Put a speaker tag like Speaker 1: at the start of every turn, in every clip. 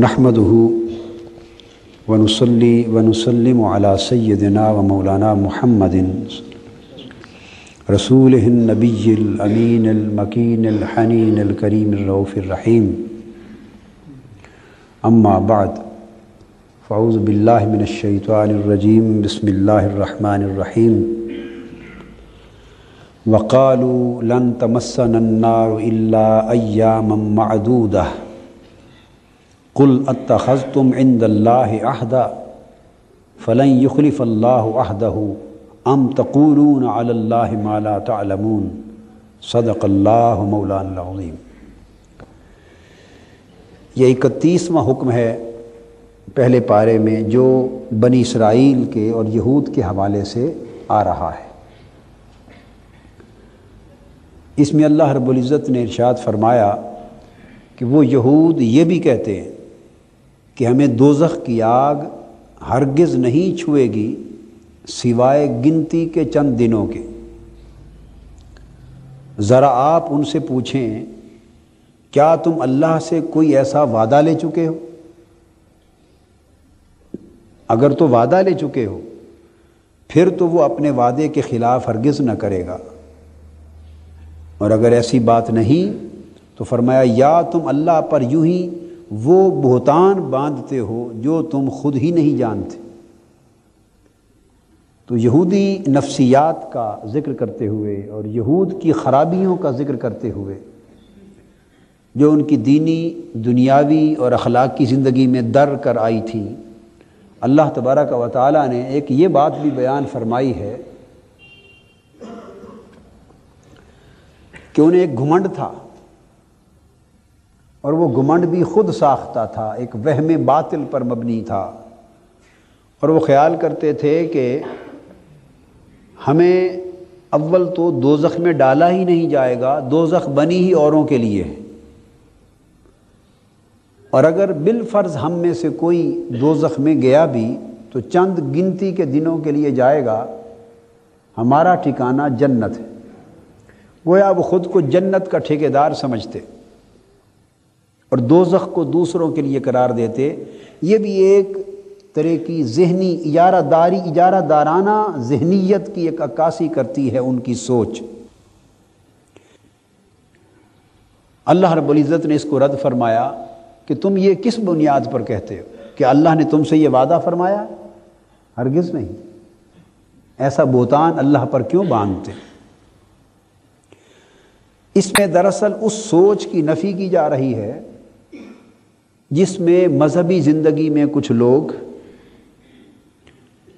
Speaker 1: नहमदुहु व नुसल्ली व नुसल्लिमु अला सय्यदिना व मौलाना मुहम्मदिन रसूलिहिन नबिय्यिल अमीनिल मकीनिल हनीनिल करीमिर रऊफिर रहीम। अम्मा बाद फ़अऊज़ु बिल्लाहि मिनश शैतानिर रजीम। बिस्मिल्लाहिर रहमानिर रहीम। वक़ालू लन तमस्सनन नारु इल्ला अय्यामम मअदूदह कुल अत्तख़ज़्तुम इंदल्लाहि अहदा फ़लन युख़्लिफ़ल्लाहु अहदहु अम तक़ूलून अलल्लाहि मा ला तअलमून। सदक़ल्लाहु मौलाना अज़ीम। ये 31वां हुक्म है पहले पारे में, जो बनी इसराइल के और यहूद के हवाले से आ रहा है। इसमें अल्लाह रब्बुल इज़्ज़त ने इरशाद फरमाया कि वो यहूद ये भी कहते हैं कि हमें दोज़ख की आग हरगिज़ नहीं छुएगी सिवाय गिनती के चंद दिनों के। ज़रा आप उनसे पूछें, क्या तुम अल्लाह से कोई ऐसा वादा ले चुके हो? अगर तो वादा ले चुके हो फिर तो वो अपने वादे के ख़िलाफ़ हरगिज़ न करेगा, और अगर ऐसी बात नहीं तो फरमाया या तुम अल्लाह पर यूं ही वो बुहतान बांधते हो जो तुम खुद ही नहीं जानते। तो यहूदी नफ्सियात का ज़िक्र करते हुए और यहूद की ख़राबियों का ज़िक्र करते हुए, जो उनकी दीनी दुनियावी और अखलाकी ज़िंदगी में दर कर आई थी, अल्लाह तबारक व तआला ने एक ये बात भी बयान फरमाई है कि उन्हें एक घुमंड था, और वो घुमंड भी खुद साख्ता था, एक वहम बातिल पर मबनी था। और वो ख्याल करते थे कि हमें अव्वल तो दोज़ख में डाला ही नहीं जाएगा, दोज़ख बनी ही औरों के लिए है, और अगर बिलफ़र्ज़ हम में से कोई दोज़ख में गया भी तो चंद गिनती के दिनों के लिए जाएगा, हमारा ठिकाना जन्नत है। गोया वो ख़ुद को जन्नत का ठेकेदार समझते और दोज़ख को दूसरों के लिए करार देते। ये भी एक तरह की ज़हनी इजारादाराना ज़हनीत की एक अक्कासी करती है उनकी सोच। अल्लाह रब्बुल इज़्ज़त ने इसको रद्द फरमाया कि तुम ये किस बुनियाद पर कहते हो कि अल्लाह ने तुमसे ये वादा फरमाया? हरगिज़ नहीं। ऐसा बोतान अल्लाह पर क्यों बांधते? इसमें दरअसल उस सोच की नफ़ी की जा रही है जिसमें मजहबी ज़िंदगी में कुछ लोग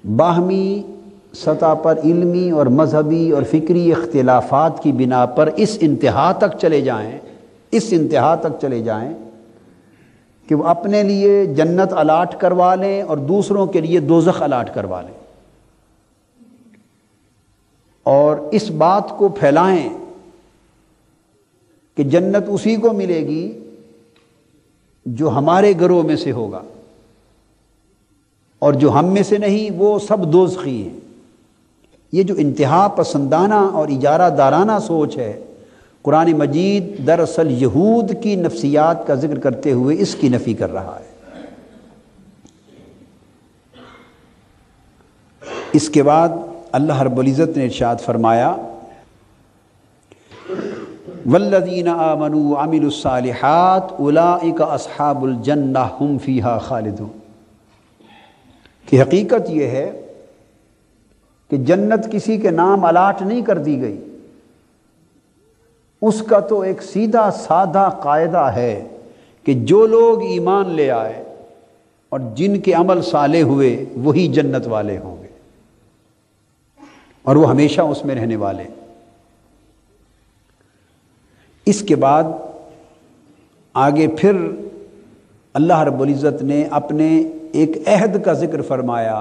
Speaker 1: बाहमी सतह पर इल्मी और मजहबी और फ़िक्री इख्तिलाफ़ात की बिना पर इस इंतहा तक चले जाएं कि वो अपने लिए जन्नत अलाट करवा लें और दूसरों के लिए दोज़ख अलाट करवा लें, और इस बात को फैलाएं कि जन्नत उसी को मिलेगी जो हमारे घरों में से होगा, और जो हम में से नहीं वो सब दोज़खी हैं। ये जो इंतहा पसंदाना और इजारादाराना सोच है, कुरान मजीद दरअसल यहूद की नफ्सियात का जिक्र करते हुए इसकी नफ़ी कर रहा है। इसके बाद अल्लाह रब्बुल इज़्ज़त ने इरशाद फरमाया वल्लज़ीना आमनू व अमिलुस्सालिहात उलाइका अस्हाबुल जन्नह हुम फ़ीहा खालिदून। कि हकीकत यह है कि जन्नत किसी के नाम अलाट नहीं कर दी गई, उसका तो एक सीधा साधा कायदा है कि जो लोग ईमान ले आए और जिनके अमल साले हुए वही जन्नत वाले होंगे, और वो हमेशा उसमें रहने वाले। इसके बाद आगे फिर अल्लाह रब्बुल इज़्ज़त ने अपने एक अहद का ज़िक्र फरमाया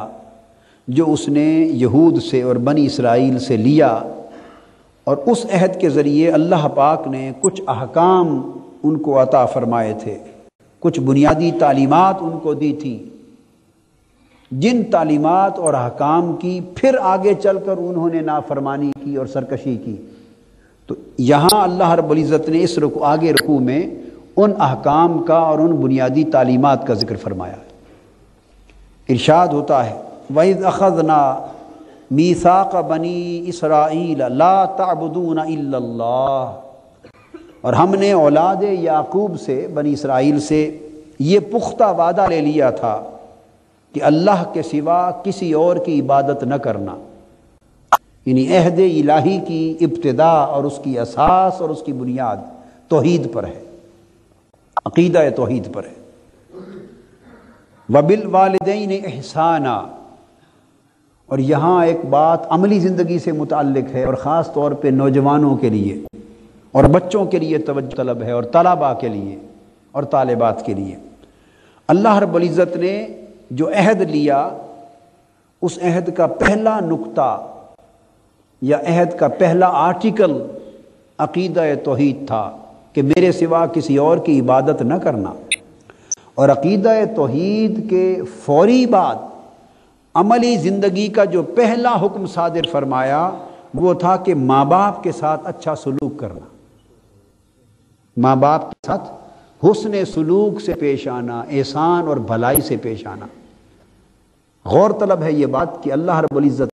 Speaker 1: जो उसने यहूद से और बनी इसराइल से लिया, और उस अहद के ज़रिए अल्लाह पाक ने कुछ अहकाम उनको अता फरमाए थे, कुछ बुनियादी तालीमात उनको दी थी, जिन तालीमात और अहकाम की फिर आगे चलकर उन्होंने नाफरमानी की और सरकशी की। तो यहाँ अल्लाह रब्बुल इज़्ज़त ने इस आगे रुकू में ان احکام کا اور ان بنیادی تعلیمات کا ذکر فرمایا ہے۔ ارشاد ہوتا ہے وَإِذْ أَخَذْنَا مِيثَاقَ بَنِي إِسْرَائِيلَ لَا تَعْبُدُونَ إِلَّا اللَّهَ، اور ہم نے اولاد یعقوب سے، بنی اسرائیل سے یہ پختہ وعدہ لے لیا تھا کہ اللہ کے سوا کسی اور کی عبادت نہ کرنا، یعنی عہد الہی کی ابتدا اور اس کی اساس اور اس کی بنیاد توحید پر ہے، عقیدہ توحید پر ہے۔ وَبِالْوَالِدَيْنِ إِحْسَانًا، اور یہاں ایک بات عملی زندگی سے متعلق ہے اور خاص طور پہ نوجوانوں کے لیے اور بچوں کے لیے توجہ طلب ہے، اور طلباء کے لیے اور طالبات کے لیے۔ اللہ رب العزت نے جو عہد لیا، اس عہد کا پہلا نقطہ یا عہد کا پہلا آرٹیکل عقیدہ توحید تھا کہ میرے سوا کسی اور کی عبادت نہ کرنا، اور عقیدہ توحید کے فوری بعد عملی زندگی کا جو پہلا حکم صادر فرمایا وہ تھا کہ ماں باپ کے ساتھ اچھا سلوک کرنا، ماں باپ کے ساتھ حسن سلوک سے پیش آنا، احسان اور بھلائی سے پیش آنا۔ غور طلب ہے یہ بات کہ اللہ رب العزت